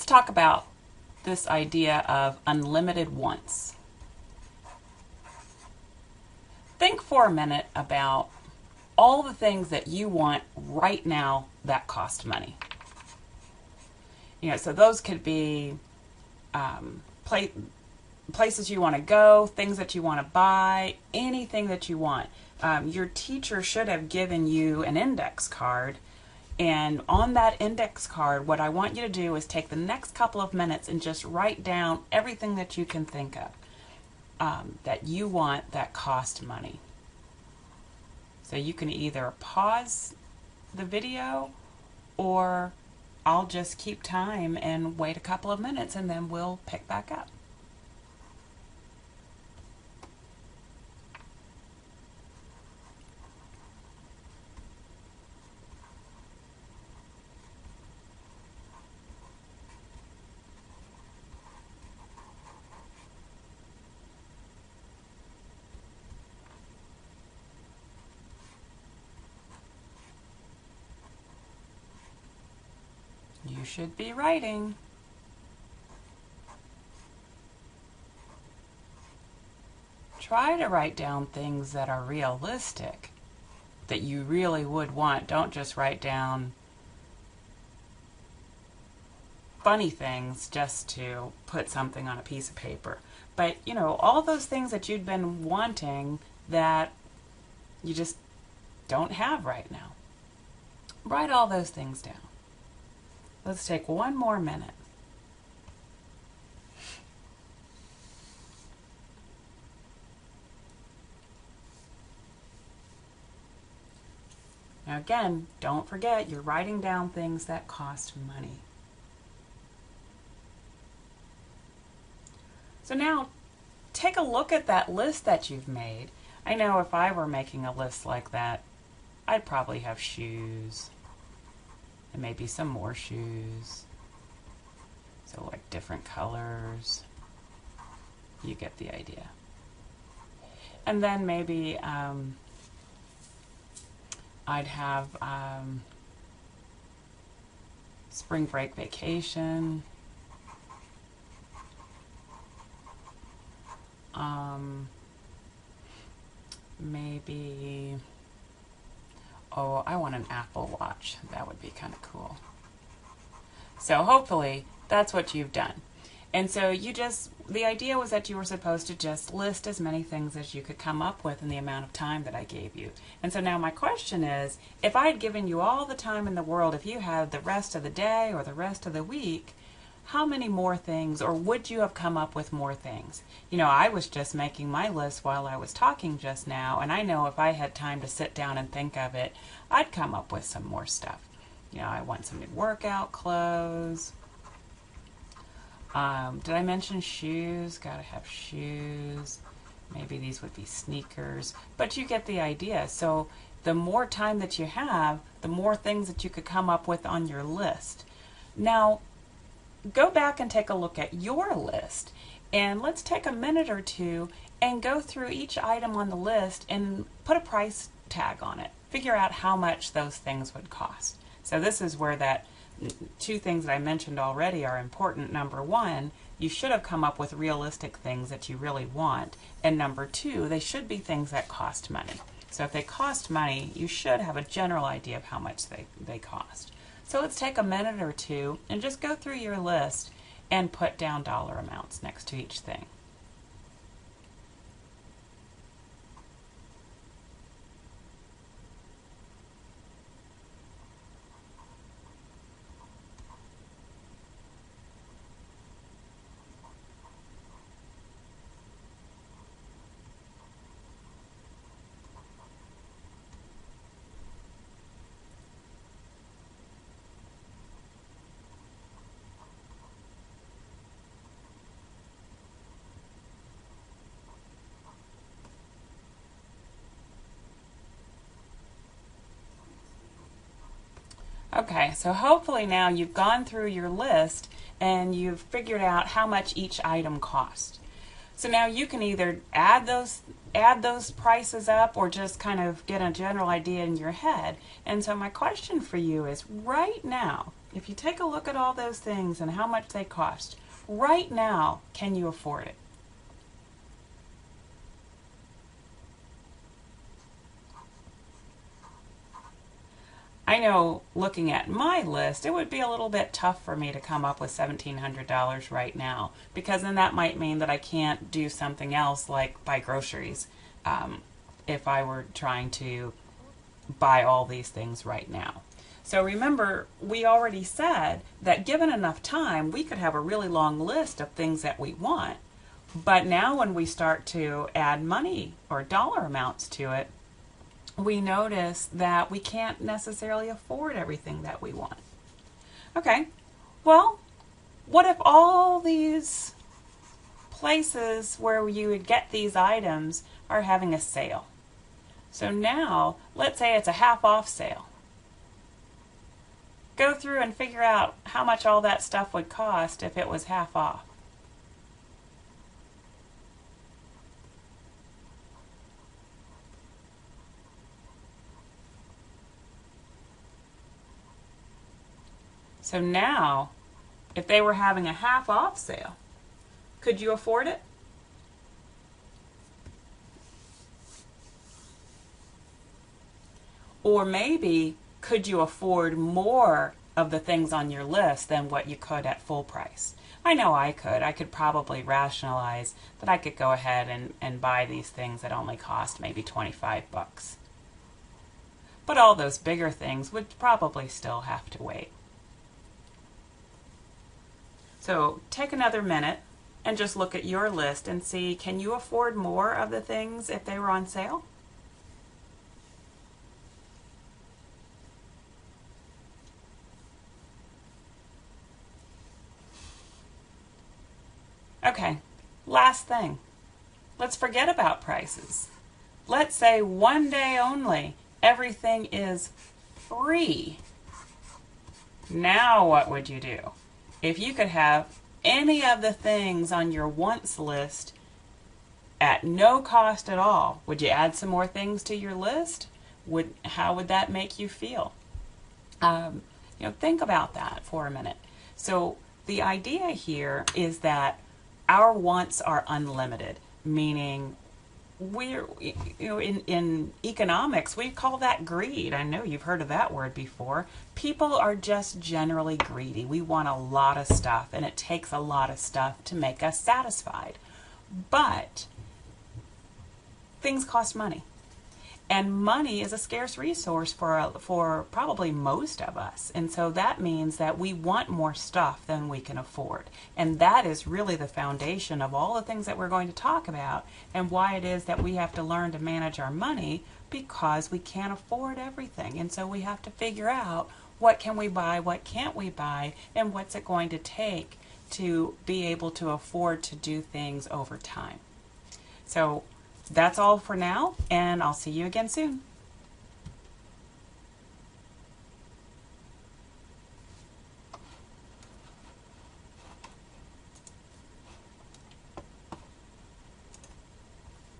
talk about this idea of unlimited wants. Think for a minute about all the things that you want right now that cost money. So those could be places you want to go, things that you want to buy, anything that you want. Your teacher should have given you an index card. And on that index card, what I want you to do is take the next couple of minutes and just write down everything that you can think of that you want that cost money. So you can either pause the video, or I'll just keep time and wait a couple of minutes and then we'll pick back up. You should be writing. Try to write down things that are realistic, that you really would want. Don't just write down funny things just to put something on a piece of paper. But, all those things that you'd been wanting that you just don't have right now. Write all those things down. Let's take one more minute. Now again, don't forget you're writing down things that cost money. So now take a look at that list that you've made. I know if I were making a list like that, I'd probably have shoes. And maybe some more shoes. So like different colors. You get the idea. And then maybe I'd have spring break vacation. Maybe, oh, I want an Apple Watch. That would be kind of cool. So hopefully that's what you've done. And so the idea was that you were supposed to just list as many things as you could come up with in the amount of time that I gave you. And so now my question is, if I had given you all the time in the world, if you had the rest of the day or the rest of the week, how many more things, or would you have come up with more things? I was just making my list while I was talking just now, and I know if I had time to sit down and think of it, I'd come up with some more stuff. I want some new workout clothes. Did I mention shoes? Gotta have shoes. Maybe these would be sneakers, but you get the idea. So the more time that you have, the more things that you could come up with on your list. Now, go back and take a look at your list, and let's take a minute or two and go through each item on the list and put a price tag on it. Figure out how much those things would cost. So this is where that two things that I mentioned already are important. Number one, you should have come up with realistic things that you really want. And number two, they should be things that cost money. So if they cost money, you should have a general idea of how much they cost. So let's take a minute or two and just go through your list and put down dollar amounts next to each thing. Okay, so hopefully now you've gone through your list and you've figured out how much each item costs. So now you can either add those prices up or just kind of get a general idea in your head. And so my question for you is, right now, if you take a look at all those things and how much they cost, right now, can you afford it? I know looking at my list, it would be a little bit tough for me to come up with $1,700 right now, because then that might mean that I can't do something else like buy groceries if I were trying to buy all these things right now. So remember, we already said that given enough time, we could have a really long list of things that we want. But now when we start to add money or dollar amounts to it, we notice that we can't necessarily afford everything that we want. Okay, well, what if all these places where you would get these items are having a sale? So now, let's say it's a half off sale. Go through and figure out how much all that stuff would cost if it was half off. So now, if they were having a half off sale, could you afford it? Or maybe, could you afford more of the things on your list than what you could at full price? I know I could. I could probably rationalize that I could go ahead and buy these things that only cost maybe 25 bucks. But all those bigger things would probably still have to wait. So take another minute and just look at your list and see, can you afford more of the things if they were on sale? Okay, last thing. Let's forget about prices. Let's say one day only, everything is free. Now what would you do? If you could have any of the things on your wants list at no cost at all, would you add some more things to your list? How would that make you feel? Think about that for a minute. So the idea here is that our wants are unlimited, meaning in economics we call that greed. I know you've heard of that word before. People are just generally greedy. We want a lot of stuff, and it takes a lot of stuff to make us satisfied. But things cost money. And money is a scarce resource for probably most of us. And so that means that we want more stuff than we can afford. And that is really the foundation of all the things that we're going to talk about, and why it is that we have to learn to manage our money, because we can't afford everything. And so we have to figure out, what can we buy, what can't we buy, and what's it going to take to be able to afford to do things over time. So that's all for now, and I'll see you again soon.